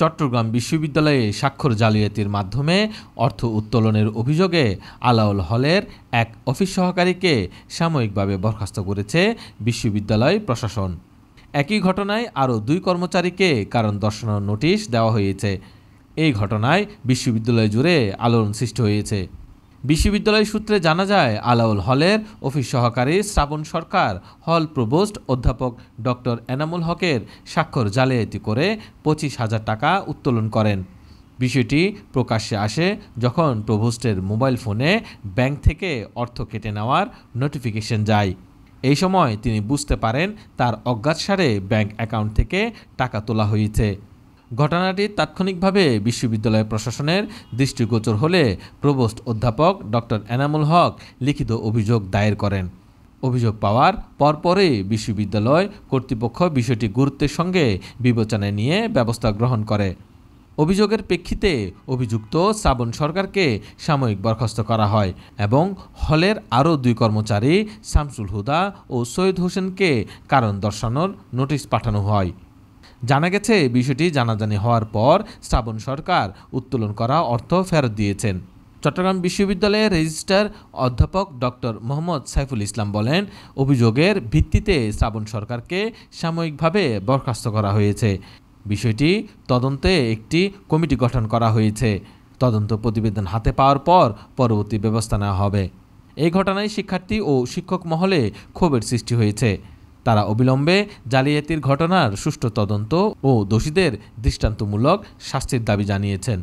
চট্টগ্রাম বিশ্ববিদ্যালয়ে স্বাক্ষর জালিয়াতির মাধ্যমে অর্থ উত্তোলনের অভিযোগে আলাউল হলের এক অফিস সহকারীকে সাময়িকভাবে বরখাস্ত করেছে বিশ্ববিদ্যালয় প্রশাসন। একই ঘটনায় আরও 2 কর্মচারীকে কারণ দর্শানোর নোটিশ দেওয়া হয়েছে। এই ঘটনায় বিশ্ববিদ্যালয় জুড়ে আলোড়ন সৃষ্টি হয়েছে। বিশ্ববিদ্যালয় সূত্রে জানা যায়, আলাউল হলের অফিস সহকারী শ্রাবণ সরকার হল প্রভোস্ট অধ্যাপক ডক্টর এনামুল হকের স্বাক্ষর জালিয়াতি করে 25,000 টাকা উত্তোলন করেন। বিষয়টি প্রকাশ্যে আসে যখন প্রভোস্টের মোবাইল ফোনে ব্যাংক থেকে অর্থ কেটে নেওয়ার নোটিফিকেশন যায়। এই সময় তিনি বুঝতে পারেন তার অজ্ঞাতসারে ব্যাংক অ্যাকাউন্ট থেকে টাকা তোলা হয়েছে। ঘটনাটি তাৎক্ষণিকভাবে বিশ্ববিদ্যালয় প্রশাসনের দৃষ্টিগোচর হলে প্রভোস্ট অধ্যাপক ডক্টর এনামুল হক লিখিত অভিযোগ দায়ের করেন। অভিযোগ পাওয়ার পরপরই বিশ্ববিদ্যালয় কর্তৃপক্ষ বিষয়টি গুরুত্বের সঙ্গে বিবেচনায় নিয়ে ব্যবস্থা গ্রহণ করে। অভিযোগের প্রেক্ষিতে অভিযুক্ত শ্রাবণ সরকারকে সাময়িক বরখাস্ত করা হয় এবং হলের আরও 2 কর্মচারী শামসুল হুদা ও সৈয়দ হোসেনকে কারণ দর্শানোর নোটিশ পাঠানো হয়। জানা গেছে, বিষয়টি জানাজানি হওয়ার পর শ্রাবণ সরকার উত্তোলন করা অর্থ ফেরত দিয়েছেন। চট্টগ্রাম বিশ্ববিদ্যালয়ের রেজিস্ট্রার অধ্যাপক ডক্টর মোহাম্মদ সাইফুল ইসলাম বলেন, অভিযোগের ভিত্তিতে শ্রাবণ সরকারকে সাময়িকভাবে বরখাস্ত করা হয়েছে। বিষয়টি তদন্তে একটি কমিটি গঠন করা হয়েছে। তদন্ত প্রতিবেদন হাতে পাওয়ার পর পরবর্তী ব্যবস্থা নেওয়া হবে। এই ঘটনায় শিক্ষার্থী ও শিক্ষক মহলে ক্ষোভের সৃষ্টি হয়েছে। তারা অবিলম্বে জালিয়াতির ঘটনার সুষ্ঠু তদন্ত ও দোষীদের দৃষ্টান্তমূলক শাস্তির দাবি জানিয়েছেন।